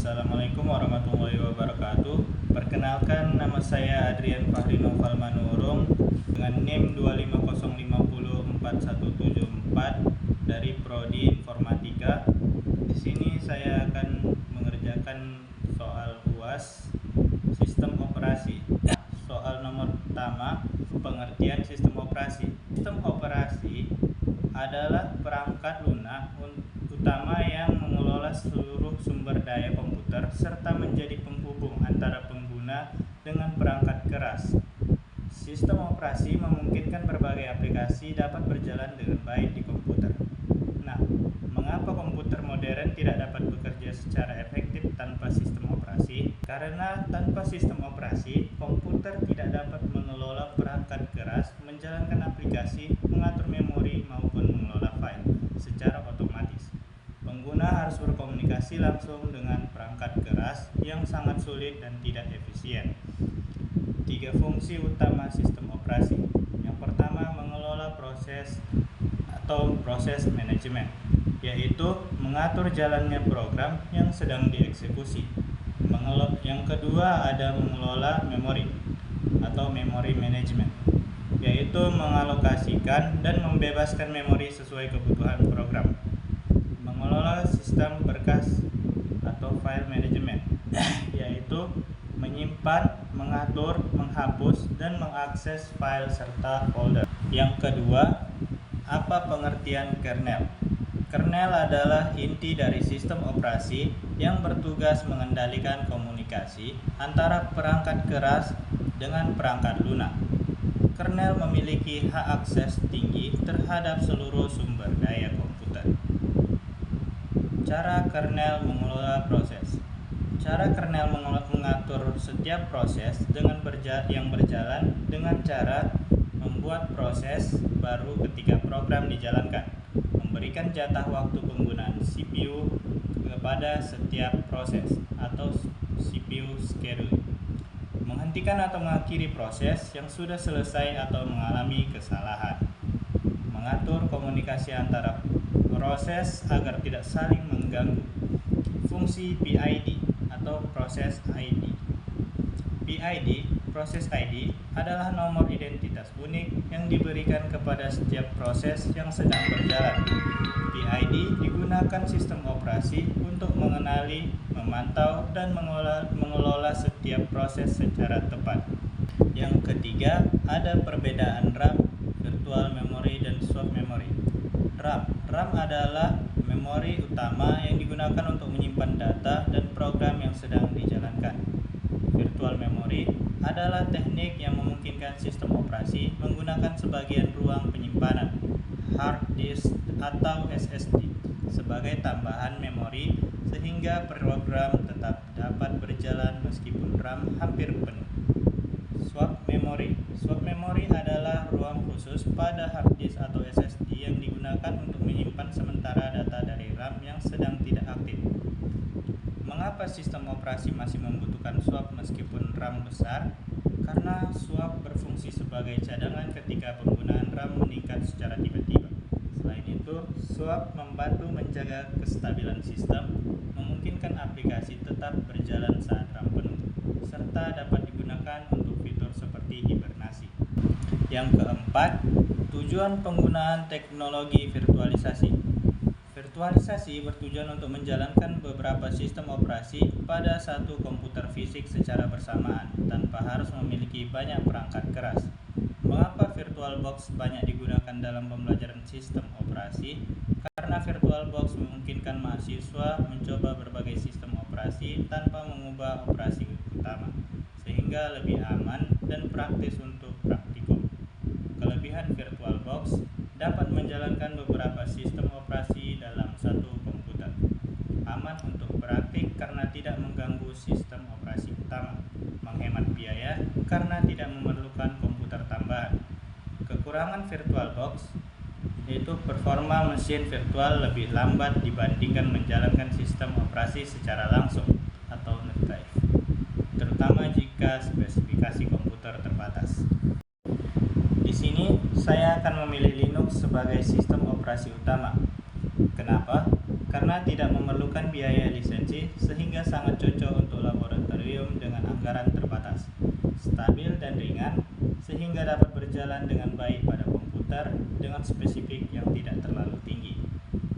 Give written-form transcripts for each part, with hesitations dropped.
Assalamualaikum warahmatullahi wabarakatuh. Perkenalkan, nama saya Adrian Fahri Noval Manurung dengan NIM 250504174 dari Prodi Informatika. Di sini saya akan mengerjakan soal UAS sistem operasi. Soal nomor pertama, pengertian sistem operasi. Sistem operasi adalah perangkat lunak utama yang mengelola seluruh sumber daya komputer serta menjadi penghubung antara pengguna dengan perangkat keras. Sistem operasi memungkinkan berbagai aplikasi dapat berjalan dengan baik di komputer. Nah, mengapa komputer modern tidak dapat bekerja secara efektif tanpa sistem operasi? Karena tanpa sistem operasi, komputer tidak dapat mengelola perangkat keras, menjalankan aplikasi, mengatur memori maupun mengelola file secara otomatis. Pengguna harus berkomunikasi langsung dengan perangkat keras yang sangat sulit dan tidak efisien. 3 fungsi utama sistem operasi. Yang pertama, mengelola proses atau proses manajemen, yaitu mengatur jalannya program yang sedang dieksekusi. Yang kedua ada mengelola memori atau memory management, yaitu mengalokasikan dan membebaskan memori sesuai kebutuhan program. Mengelola sistem berkas atau file management, yaitu menyimpan, mengatur, menghapus, dan mengakses file serta folder. Yang kedua, apa pengertian kernel? Kernel adalah inti dari sistem operasi yang bertugas mengendalikan komunikasi antara perangkat keras dengan perangkat lunak. Kernel memiliki hak akses tinggi terhadap seluruh sumber daya komputer. Cara kernel mengelola proses. Cara kernel mengatur setiap proses yang berjalan dengan cara membuat proses baru ketika program dijalankan, memberikan jatah waktu penggunaan CPU kepada setiap proses atau CPU schedule, menghentikan atau mengakhiri proses yang sudah selesai atau mengalami kesalahan, mengatur komunikasi antara proses agar tidak saling mengganggu. Fungsi PID atau Process ID. PID, Process ID, adalah nomor identitas unik yang diberikan kepada setiap proses yang sedang berjalan. PID digunakan sistem operasi untuk mengenali, memantau, dan mengelola setiap proses secara tepat. Yang ketiga, ada perbedaan RAM, virtual memory, dan swap memory. RAM adalah memori utama yang digunakan untuk menyimpan data dan program yang sedang dijalankan. Virtual memory adalah teknik yang memungkinkan sistem operasi menggunakan sebagian ruang penyimpanan, hard disk atau SSD, sebagai tambahan memori sehingga program tetap dapat berjalan meskipun RAM hampir penuh. Swap memory adalah ruang khusus pada hard disk atau SSD yang digunakan untuk menyimpan sementara data dari RAM yang sedang tidak aktif. Mengapa sistem operasi masih membutuhkan swap meskipun RAM besar? Karena swap berfungsi sebagai cadangan ketika penggunaan RAM meningkat secara tiba-tiba. Selain itu, swap membantu menjaga kestabilan sistem, memungkinkan aplikasi tetap berjalan saat RAM penuh, serta dapat digunakan untuk fitur seperti hibernasi. Yang keempat, tujuan penggunaan teknologi virtualisasi. Virtualisasi bertujuan untuk menjalankan beberapa sistem operasi pada satu komputer fisik secara bersamaan tanpa harus memiliki banyak perangkat keras. Mengapa VirtualBox banyak digunakan dalam pembelajaran sistem operasi? Karena VirtualBox memungkinkan mahasiswa mencoba berbagai sistem operasi tanpa mengubah operasi utama, sehingga lebih aman dan praktis untuk praktikum. Kelebihan VirtualBox dapat menjalankan beberapa sistem operasi dalam satu komputer. Aman untuk praktik karena tidak mengganggu sistem operasi utama. Menghemat biaya karena tidak memerlukan komputer tambahan. Kekurangan VirtualBox yaitu performa mesin virtual lebih lambat dibandingkan menjalankan sistem operasi secara langsung atau native, terutama jika spesifikasi komputer terbatas. Di sini saya akan memilih Linux sebagai sistem operasi utama. Kenapa? karena tidak memerlukan biaya lisensi sehingga sangat cocok untuk laboratorium dengan anggaran terbatas, stabil dan ringan sehingga dapat berjalan dengan baik pada komputer dengan spesifik yang tidak terlalu tinggi.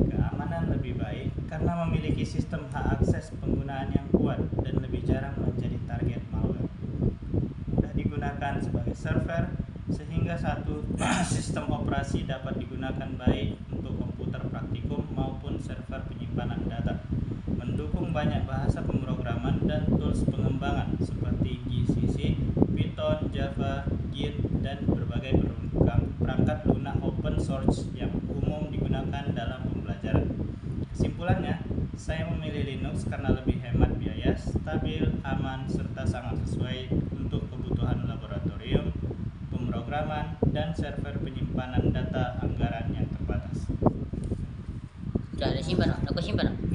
Keamanan lebih baik karena memiliki sistem hak akses penggunaan yang kuat dan lebih jarang menjadi target malware. Mudah digunakan sebagai server sehingga satu sistem operasi dapat digunakan baik untuk komputer praktikum maupun server penyimpanan data. Mendukung banyak bahasa pemrograman dan tools pengembangan seperti GCC, Python, Java, Git, dan berbagai perangkat lunak open source yang umum digunakan dalam pembelajaran. Kesimpulannya, saya memilih Linux karena lebih hemat biaya, stabil, aman, serta sangat sesuai untuk kebutuhan laboratorium, pemrograman, dan server penyimpanan data anggaran yang terbatas. Sudah ada simpan, aku simpan.